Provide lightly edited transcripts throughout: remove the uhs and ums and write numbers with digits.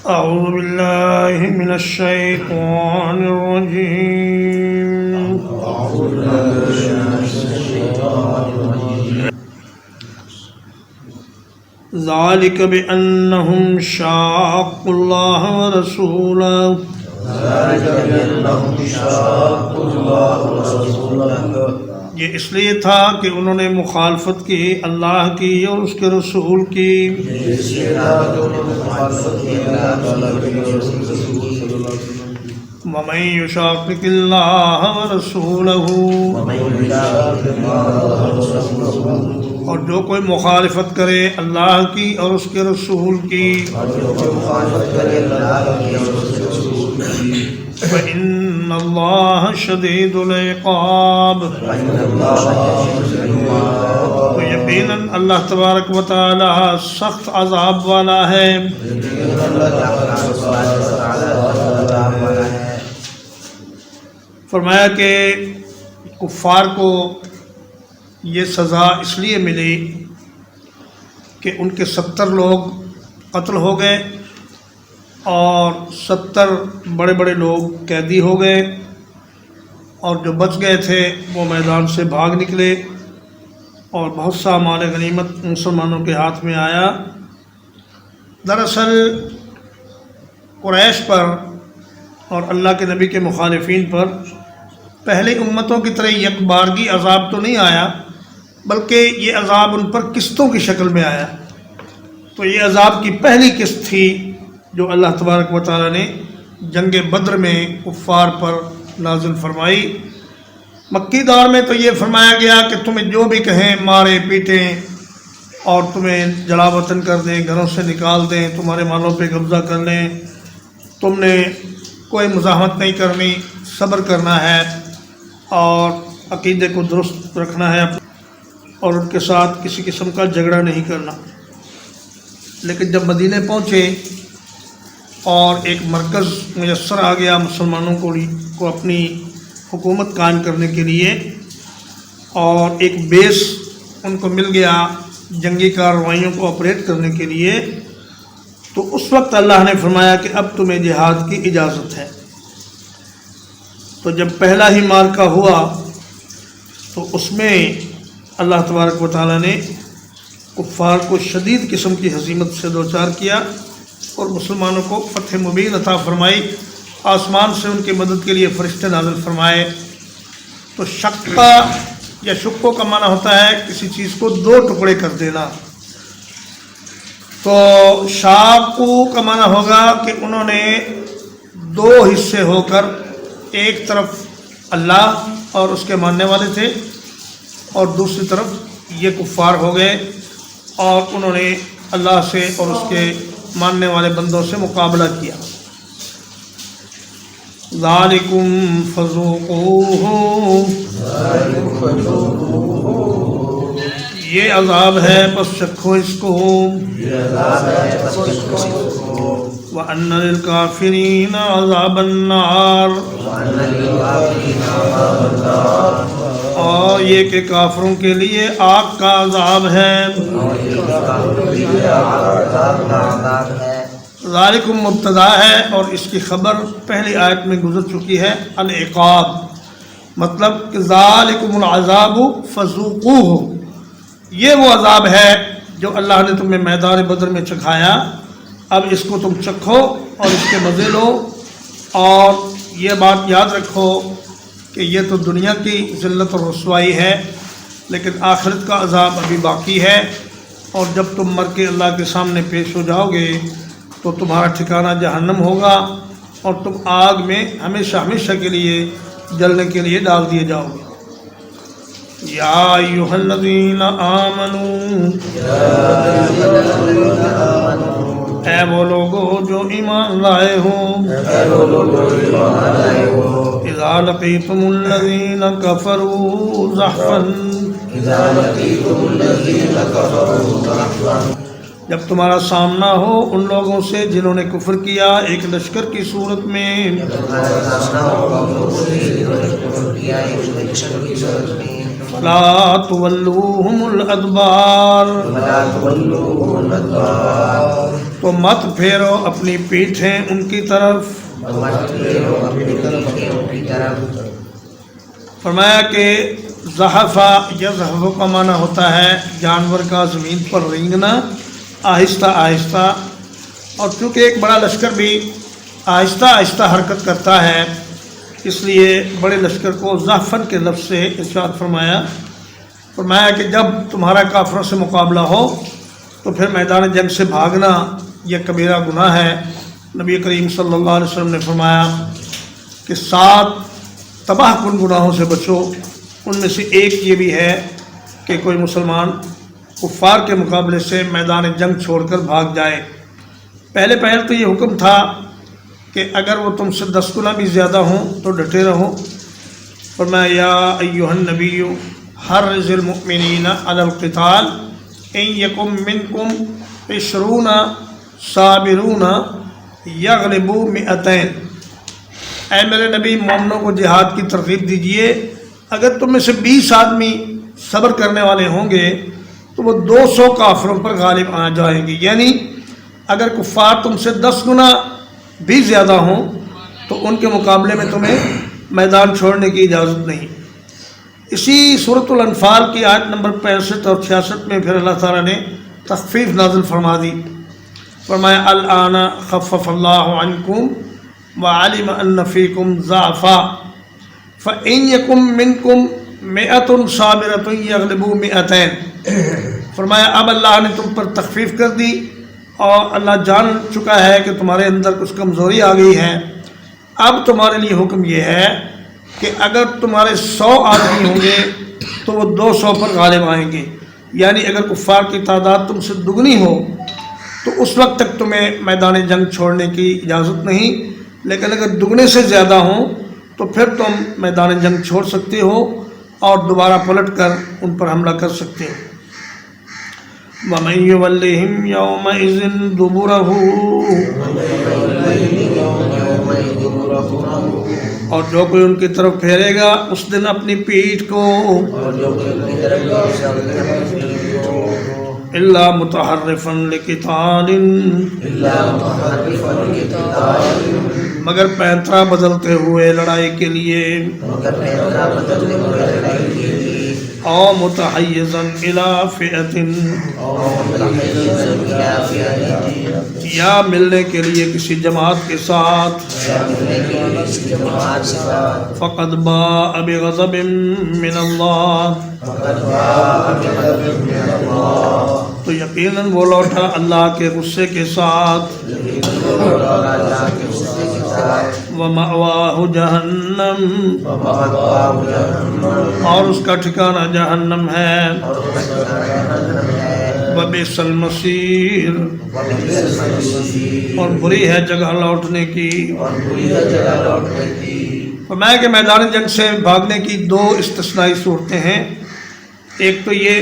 أعوذ بالله من الشيطان الرجيم ذلك بأنهم شاقوا الله ورسوله یہ اس لیے تھا کہ انہوں نے مخالفت کی اللہ کی اور اس کے رسول کی. وَمَن يُشَاقِقِ اللَّهَ وَرَسُولَهُ، اور جو کوئی مخالفت کرے اللہ کی اور اس کے رسول کی. فَإِنَّ اللَّهَ شَدِيدُ الْعِقَابِ، تو یقیناً اللہ تبارک و تعالی سخت عذاب والا ہے. فرمایا کہ کفار کو یہ سزا اس لیے ملی کہ ان کے 70 لوگ قتل ہو گئے اور 70 بڑے بڑے لوگ قیدی ہو گئے، اور جو بچ گئے تھے وہ میدان سے بھاگ نکلے اور بہت سا مال غنیمت مسلمانوں کے ہاتھ میں آیا. دراصل قریش پر اور اللہ کے نبی کے مخالفین پر پہلی امتوں کی طرح یک بارگی عذاب تو نہیں آیا، بلکہ یہ عذاب ان پر قسطوں کی شکل میں آیا. تو یہ عذاب کی پہلی قسط تھی جو اللہ تبارک و تعالیٰ نے جنگ بدر میں کفار پر نازل فرمائی. مکی دور میں تو یہ فرمایا گیا کہ تمہیں جو بھی کہیں مارے پیٹیں اور تمہیں جلا وطن کر دیں، گھروں سے نکال دیں، تمہارے مالوں پہ قبضہ کر لیں، تم نے کوئی مزاحمت نہیں کرنی، صبر کرنا ہے اور عقیدے کو درست رکھنا ہے اور ان کے ساتھ کسی قسم کا جھگڑا نہیں کرنا. لیکن جب مدینے پہنچے اور ایک مرکز میسر آ گیا مسلمانوں کو اپنی حکومت قائم کرنے کے لیے، اور ایک بیس ان کو مل گیا جنگی کارروائیوں کو آپریٹ کرنے کے لیے، تو اس وقت اللہ نے فرمایا کہ اب تمہیں جہاد کی اجازت ہے. تو جب پہلا ہی معرکہ ہوا تو اس میں اللہ تبارک و تعالیٰ نے کفار کو شدید قسم کی ہزیمت سے دوچار کیا اور مسلمانوں کو فتح مبین عطا فرمائی. آسمان سے ان کی مدد کے لیے فرشتے نازل فرمائے. تو شقہ یا شقوں کا معنی ہوتا ہے کسی چیز کو 2 ٹکڑے کر دینا. تو شاقو کا معنی ہوگا کہ انہوں نے 2 حصے ہو کر ایک طرف اللہ اور اس کے ماننے والے تھے اور دوسری طرف یہ کفار ہو گئے اور انہوں نے اللہ سے اور اس کے ماننے والے بندوں سے مقابلہ کیا. ذالکم فذوقوہ، یہ عذاب ہے بس چکھو اس کو. وَأَنَّ لِلْكَافِرِينَ عَذَابَ النَّارِ، اور یہ کہ کافروں کے لیے آگ کا عذاب ہے. ذالکم مبتدا ہے اور اس کی خبر پہلی آیت میں گزر چکی ہے، العقاب، مطلب کہ ذالکم العذاب فذوقوہ، یہ وہ عذاب ہے جو اللہ نے تمہیں میدان بدر میں چکھایا، اب اس کو تم چکھو اور اس کے مزے لو. اور یہ بات یاد رکھو کہ یہ تو دنیا کی ذلت اور رسوائی ہے، لیکن آخرت کا عذاب ابھی باقی ہے، اور جب تم مر کے اللہ کے سامنے پیش ہو جاؤ گے تو تمہارا ٹھکانہ جہنم ہوگا اور تم آگ میں ہمیشہ ہمیشہ کے لیے جلنے کے لیے ڈال دیے جاؤ گے. یا ایھا الذین آمنوا، اے وہ لوگو جو ایمان لائے ہو، اذا لقیتم الذین کفروا زحفا، جب تمہارا سامنا ہو ان لوگوں سے جنہوں نے کفر کیا ایک لشکر کی صورت میں، فلا تولوہم الادبار، تو مت پھیرو اپنی پیٹھیں ان کی طرف۔ فرمایا کہ زحفہ یزحف کا معنی ہوتا ہے جانور کا زمین پر رینگنا آہستہ آہستہ، اور چونکہ ایک بڑا لشکر بھی آہستہ آہستہ حرکت کرتا ہے اس لیے بڑے لشکر کو زحفن کے لفظ سے ارشاد فرمایا کہ جب تمہارا کافروں سے مقابلہ ہو تو پھر میدان جنگ سے بھاگنا یہ کبیرہ گناہ ہے۔ نبی کریم صلی اللہ علیہ وسلم نے فرمایا کہ 7 تباہ کن گناہوں سے بچو، ان میں سے ایک یہ بھی ہے کہ کوئی مسلمان کفار کے مقابلے سے میدان جنگ چھوڑ کر بھاگ جائے۔ پہلے تو یہ حکم تھا کہ اگر وہ تم سے 10 گنا بھی زیادہ ہوں تو ڈٹے رہو۔ فرمایا یا ایھا النبی حرض المؤمنین علی القتال ان یکم منکم 20 صابرون یغلبوا 200۔ اے میرے نبی مومنوں کو جہاد کی ترغیب دیجئے، اگر تم میں سے 20 آدمی صبر کرنے والے ہوں گے تو وہ 200 کافروں پر غالب آ جائیں گے، یعنی اگر کفار تم سے 10 گنا بھی زیادہ ہوں تو ان کے مقابلے میں تمہیں میدان چھوڑنے کی اجازت نہیں۔ اسی سورۃ الانفال کی آیت نمبر 65 اور 66 میں پھر اللہ تعالیٰ نے تخفیف نازل فرما دی۔ فرمایا الآن خفف اللہ عنکم وعلم ان فیکم ضعفا فإن یکم منکم 100 صابرۃ یغلبوا 200۔ فرمایا اب اللہ نے تم پر تخفیف کر دی اور اللہ جان چکا ہے کہ تمہارے اندر کچھ کمزوری آ گئی ہے، اب تمہارے لیے حکم یہ ہے کہ اگر تمہارے 100 آدمی ہوں گے تو وہ 200 پر غالب آئیں گے، یعنی اگر کفار کی تعداد تم سے دگنی ہو تو اس وقت تک تمہیں میدان جنگ چھوڑنے کی اجازت نہیں، لیکن اگر دگنے سے زیادہ ہوں تو پھر تم میدان جنگ چھوڑ سکتے ہو اور دوبارہ پلٹ کر ان پر حملہ کر سکتے ہو۔ وَمَن يُوَلِّهِمْ يَوْمَئِذٍ دُبُرَهُ، اور جو کوئی ان کی طرف پھیرے گا اس دن اپنی پیٹھ کو، إِلَّا مُتَحَرِّفًا لِقِتَالٍ، مگر پینترا بدلتے ہوئے لڑائی کے لیے، او متحیزا الی فئۃ، یا ملنے کے لیے کسی جماعت کے ساتھ، فقد باء بغضب من اللہ، تو یقیناً وہ لوٹا اللہ کے غصے کے ساتھ، وَمَأْوَاهُ جَهَنَّمُ، اور اس کا ٹھکانہ جہنم ہے، وَبِئْسَ الْمَصِيرُ، اور بری ہے جگہ لوٹنے کی۔ فرمایا کہ میدان جنگ سے بھاگنے کی 2 استثنائی صورتیں ہیں۔ ایک تو یہ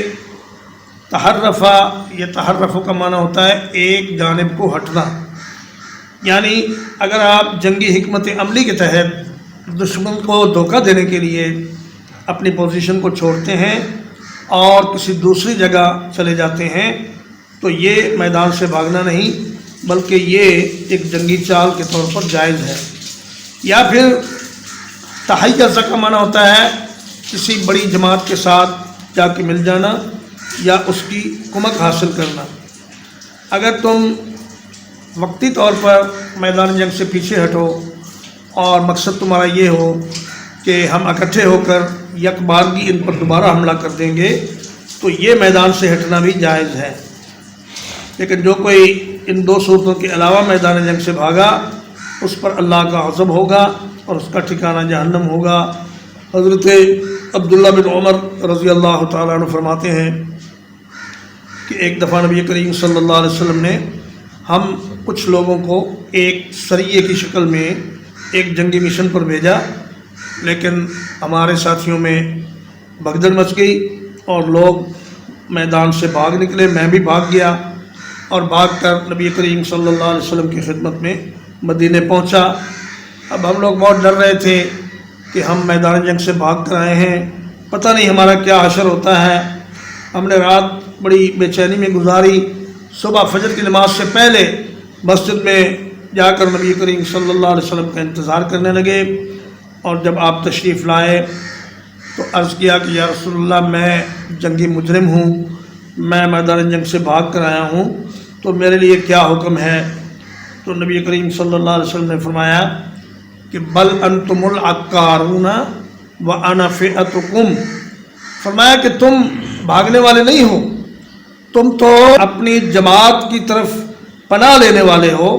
تحرفہ، یہ تحرف کا معنی ہوتا ہے ایک جانب کو ہٹنا، یعنی اگر آپ جنگی حکمت عملی کے تحت دشمن کو دھوکہ دینے کے لیے اپنی پوزیشن کو چھوڑتے ہیں اور کسی دوسری جگہ چلے جاتے ہیں تو یہ میدان سے بھاگنا نہیں بلکہ یہ ایک جنگی چال کے طور پر جائز ہے۔ یا پھر تحیّز کا معنی ہوتا ہے کسی بڑی جماعت کے ساتھ جا کے مل جانا یا اس کی کمک حاصل کرنا۔ اگر تم وقتی طور پر میدان جنگ سے پیچھے ہٹو اور مقصد تمہارا یہ ہو کہ ہم اکٹھے ہو کر یک بارگی ان پر دوبارہ حملہ کر دیں گے تو یہ میدان سے ہٹنا بھی جائز ہے۔ لیکن جو کوئی ان 2 صورتوں کے علاوہ میدان جنگ سے بھاگا اس پر اللہ کا غضب ہوگا اور اس کا ٹھکانہ جہنم ہوگا۔ حضرت عبداللہ بن عمر رضی اللہ تعالیٰ عنہ فرماتے ہیں کہ ایک دفعہ نبی کریم صلی اللہ علیہ وسلم نے ہم کچھ لوگوں کو ایک سریے کی شکل میں ایک جنگی مشن پر بھیجا، لیکن ہمارے ساتھیوں میں بھگدڑ مچ گئی اور لوگ میدان سے بھاگ نکلے، میں بھی بھاگ گیا اور بھاگ کر نبی کریم صلی اللہ علیہ وسلم کی خدمت میں مدینے پہنچا۔ اب ہم لوگ بہت ڈر رہے تھے کہ ہم میدان جنگ سے بھاگ کر آئے ہیں پتہ نہیں ہمارا کیا حشر ہوتا ہے. ہم نے رات بڑی بے چینی میں گزاری. صبح فجر کی نماز سے پہلے مسجد میں جا کر نبی کریم صلی اللہ علیہ وسلم کا انتظار کرنے لگے، اور جب آپ تشریف لائے تو عرض کیا کہ یا رسول اللہ میں جنگی مجرم ہوں، میں میدان جنگ سے بھاگ کر آیا ہوں، تو میرے لیے کیا حکم ہے؟ تو نبی کریم صلی اللہ علیہ وسلم نے فرمایا کہ بل انتم العکارون وانا فئتکم، فرمایا کہ تم بھاگنے والے نہیں ہو، تم تو اپنی جماعت کی طرف پناہ لینے والے ہو،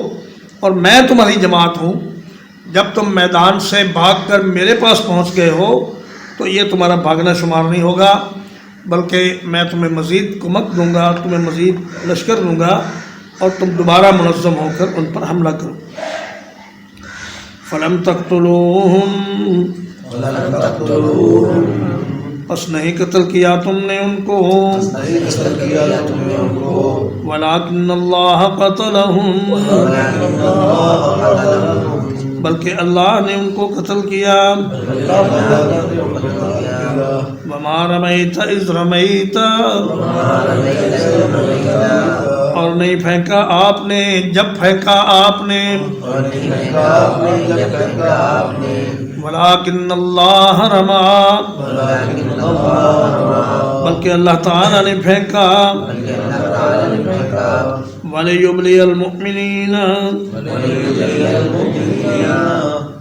اور میں تمہاری جماعت ہوں. جب تم میدان سے بھاگ کر میرے پاس پہنچ گئے ہو تو یہ تمہارا بھاگنا شمار نہیں ہوگا، بلکہ میں تمہیں مزید کمک دوں گا، تمہیں مزید لشکر دوں گا، اور تم دوبارہ منظم ہو کر ان پر حملہ کرو. فلم تقتلوہم، پس نہیں قتل کیا تم نے ان کو، ولیکن اللہ قتلہم، بلکہ اللہ نے ان کو قتل کیا. وما رمیت اذ رمیت، اور نہیں پھینکا آپ نے جب پھینکا آپ نے، ولیکن اللہ رما، بلکہ اللہ تعالیٰ نے پھینکا. وَلِيُبْلِيَ الْمُؤْمِنِينَ،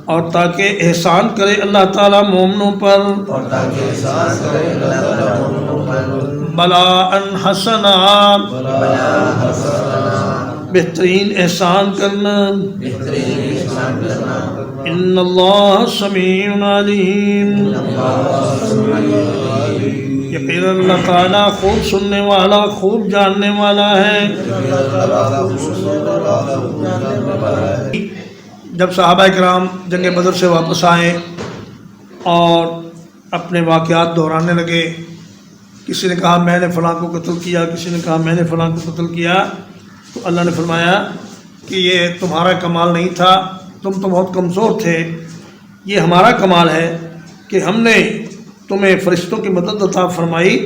اور تاکہ احسان کرے اللہ تعالیٰ مومنوں پر، بلاءً حسنا، بہترین احسان کرنا. ان اللہ سمیع علیم، یقینا اللہ تعالیٰ خوب سننے والا، خوب جاننے والا ہے. جب صحابہ کرام جنگ بدر سے واپس آئے اور اپنے واقعات دہرانے لگے، کسی نے کہا میں نے فلاں کو قتل کیا، کسی نے کہا میں نے فلاں کو قتل کیا، تو اللہ نے فرمایا کہ یہ تمہارا کمال نہیں تھا، تم تو بہت کمزور تھے. یہ ہمارا کمال ہے کہ ہم نے تمہیں فرشتوں کی مدد عطا فرمائی،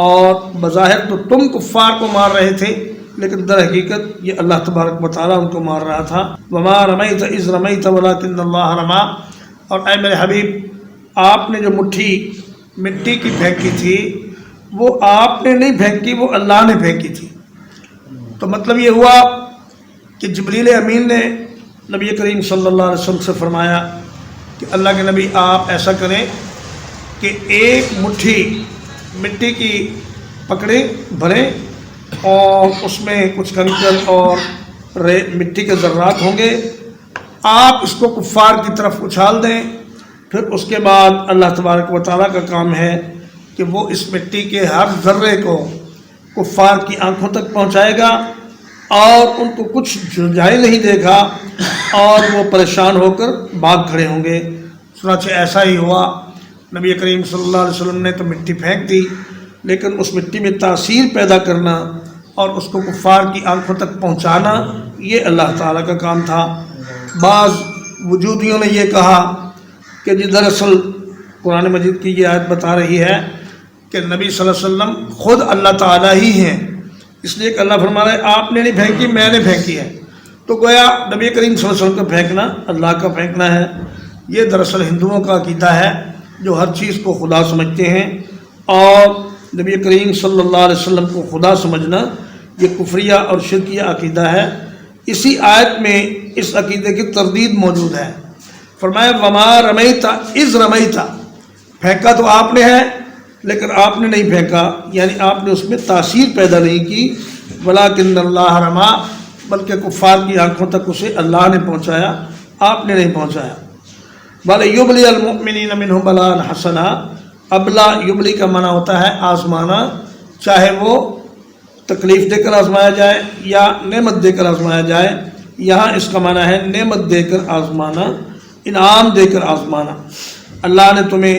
اور بظاہر تو تم کفار کو مار رہے تھے، لیکن در حقیقت یہ اللہ تبارک و تعالیٰ ان کو مار رہا تھا. وما رمیت اذ رمیت ولکن اللہ رما، اور اے میرے حبیب آپ نے جو مٹھی مٹی کی پھینکی تھی وہ آپ نے نہیں پھینکی، وہ اللہ نے پھینکی تھی. تو مطلب یہ ہوا کہ جبریل امین نے نبی کریم صلی اللہ علیہ وسلم سے فرمایا کہ اللہ کے نبی آپ ایسا کریں کہ ایک مٹھی مٹی کی پکڑیں، بھریں، اور اس میں کچھ کنکر اور مٹی کے ذرات ہوں گے، آپ اس کو کفار کی طرف اچھال دیں. پھر اس کے بعد اللہ تبارک و تعالیٰ کا کام ہے کہ وہ اس مٹی کے ہر ذرے کو کفار کی آنکھوں تک پہنچائے گا، اور ان کو کچھ جھنجھائی نہیں دے گا، اور وہ پریشان ہو کر بھاگ کھڑے ہوں گے. چنانچہ ایسا ہی ہوا. نبی کریم صلی اللہ علیہ وسلم نے تو مٹی پھینک دی، لیکن اس مٹی میں تاثیر پیدا کرنا اور اس کو کفار کی آنکھوں تک پہنچانا یہ اللہ تعالیٰ کا کام تھا. بعض وجودیوں نے یہ کہا کہ جی دراصل قرآن مجید کی یہ آیت بتا رہی ہے کہ نبی صلی اللہ علیہ وسلم خود اللہ تعالیٰ ہی ہیں، اس لیے کہ اللہ فرما رہا ہے آپ نے نہیں پھینکی، میں نے پھینکی ہے. تو گویا نبی کریم صلی اللہ علیہ وسلم کا پھینکنا اللہ کا پھینکنا ہے. یہ دراصل ہندوؤں کا عقیدہ ہے جو ہر چیز کو خدا سمجھتے ہیں، اور نبی کریم صلی اللہ علیہ وسلم کو خدا سمجھنا یہ کفریہ اور شرکیہ عقیدہ ہے. اسی آیت میں اس عقیدے کی تردید موجود ہے. فرمایا وما رمیت اذ رمیت، پھینکا تو آپ نے ہے لیکن آپ نے نہیں پھینکا، یعنی آپ نے اس میں تاثیر پیدا نہیں کی. ولکن اللہ رما، بلکہ کفار کی آنکھوں تک اسے اللہ نے پہنچایا، آپ نے نہیں پہنچایا. وَلِيُبْلِيَ الْمُؤْمِنِينَ مِنْهُ بَلَاءً حَسَنًا، ابلا یبلی کا معنی ہوتا ہے آزمانا، چاہے وہ تکلیف دے کر آزمایا جائے یا نعمت دے کر آزمایا جائے. یہاں اس کا معنی ہے نعمت دے کر آزمانا، انعام دے کر آزمانا. اللہ نے تمہیں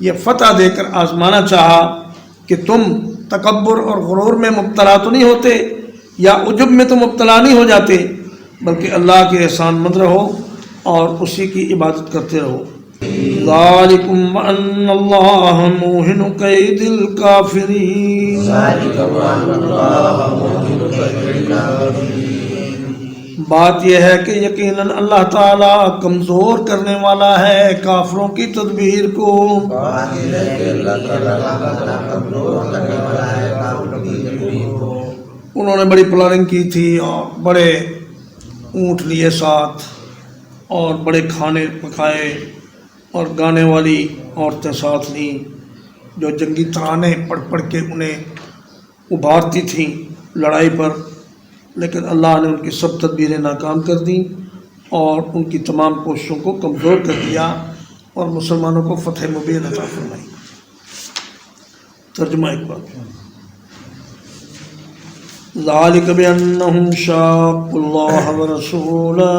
یہ فتح دے کر آزمانا چاہا کہ تم تکبر اور غرور میں مبتلا تو نہیں ہوتے، یا عجب میں تو مبتلا نہیں ہو جاتے، بلکہ اللہ کے احسان مند رہو اور اسی کی عبادت کرتے رہو. ذالکم وان اللہ موہن قید الکافرین بات یہ ہے کہ یقیناً اللہ تعالیٰ کمزور کرنے والا ہے کافروں کی تدبیر کو. انہوں نے بڑی پلاننگ کی تھی اور بڑے اونٹ لیے ساتھ اور بڑے کھانے پکائے اور گانے والی عورتیں ساتھ لیں جو جنگی ترانے پڑھ پڑھ کے انہیں ابھارتی تھیں لڑائی پر، لیکن اللہ نے ان کی سب تدبیریں ناکام کر دیں اور ان کی تمام کوششوں کو کمزور کر دیا اور مسلمانوں کو فتح مبین عطا فرمائی. ترجمہ ایک بات، ذالک بأنہم شاقوا اللہ ورسولہ،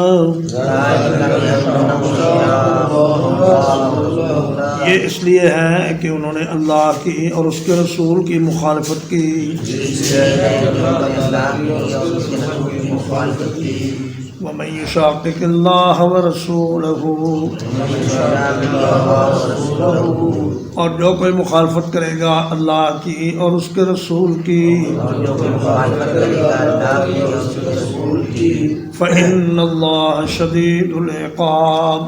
یہ اس لیے ہے کہ انہوں نے اللہ کی اور اس کے رسول کی مخالفت کی. وَمَن يُشَاقِقِ اللَّهَ وَرَسُولَهُ، اور جو کوئی مخالفت کرے گا اللہ کی اور اس کے رسول کی، فَإِنَّ اللَّهَ شَدِيدُ الْعِقَابِ،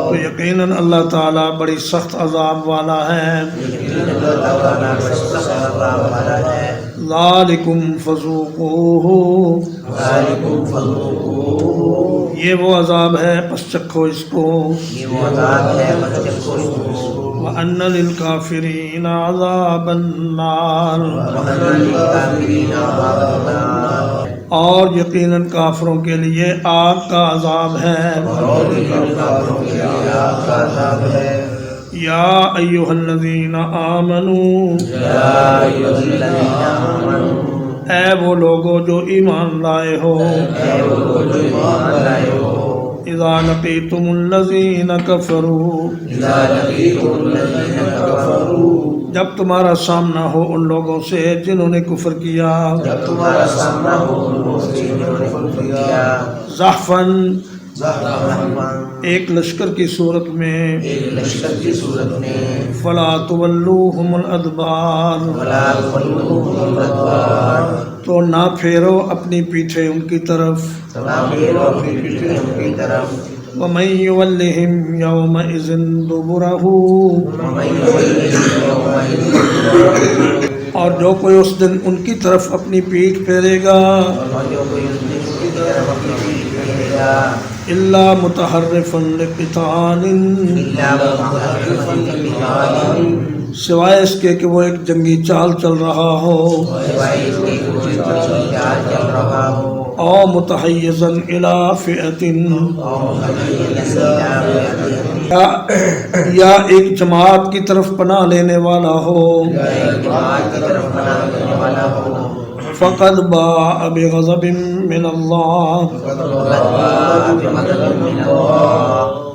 تو یقیناً اللہ تعالیٰ بڑی سخت عذاب والا ہے. ذالکم فذوقوہ، یہ وہ عذاب ہے پس چکھو اس کو. وَأَنَّ لِلْكَافِرِينَ عَذَابَ النَّارِ، اور یقیناً کافروں کے لیے آگ کا عذاب ہے. یا ایھا الذین آمنوا، اے وہ لوگو جو ایمان لائے ہو، اذا لقیتم الذین کفروا، جب تمہارا سامنا ہو ان لوگوں سے جنہوں نے کفر کیا، زحفاً، ایک لشکر کی صورت میں، فلا تولوہم الادبار، تو نہ پھیرو اپنی پیٹھیں ان کی طرف. وَمَن يُوَلِّهِمْ يَوْمَئِذٍ دُبُرَهُ، اور جو کوئی اس دن ان کی طرف اپنی پیٹھ پھیرے گا، الا متحرفا لقتال، سوائے اس کے کہ وہ ایک جنگی چال چل رہا ہو، او متحیزا الی فئۃ، یا ایک جماعت کی طرف پناہ لینے والا ہو، فقد باء بغضب من اللہ،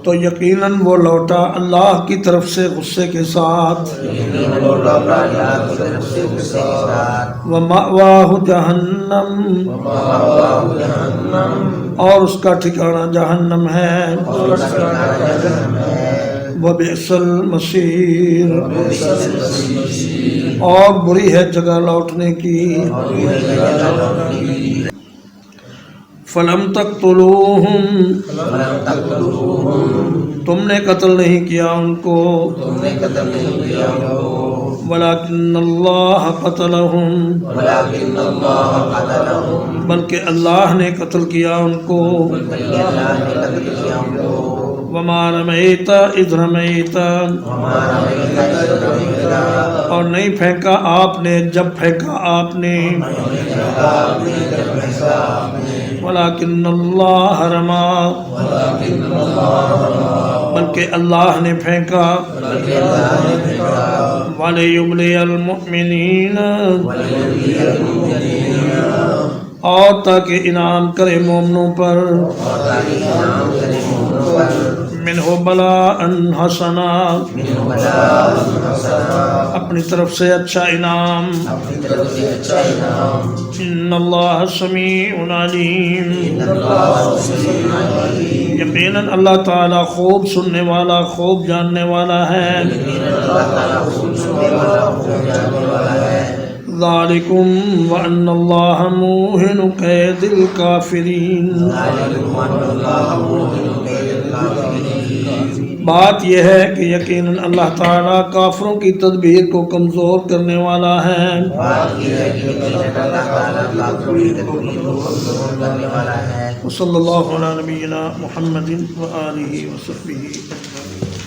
تو یقیناً وہ لوٹا اللہ کی طرف سے غصے کے ساتھ. وَمَأْوَاهُ جَهَنَّمُ، اور اس کا ٹھکانہ جہنم ہے. وَبِئْسَ الْمَصِيرُ، اور بری ہے جگہ لوٹنے کی. فَلَمْ تَقْتُلُوهُمْ، تم نے قتل نہیں کیا ان کو. وَلَكِنَّ اللَّهَ قَتَلَهُمْ، بلکہ اللہ نے قتل کیا ان کو. وَمَا رَمَيْتَ إِذْ رَمَيْتَ، اور نہیں پھینکا آپ نے جب پھینکا آپ نے. وَلَكِنَّ اللَّهَ رَمَى، بلکہ اللہ نے پھینکا. وَلِيُبْلِيَ الْمُؤْمِنِينَ، اور تاکہ انعام کرے مومنوں پر. منہ بلاء حسنا، اپنی طرف سے اچھا انعام. ان اللہ سمیع علیم، یقیناً اللہ تعالیٰ خوب سننے والا خوب جاننے والا ہے ذالکم وان اللہ موہن قید الکافرین بات یہ ہے کہ یقیناً اللہ تعالیٰ کافروں کی تدبیر کو کمزور کرنے والا ہے صلی اللہ علیہ نبینا محمد وآلہ وصحبہ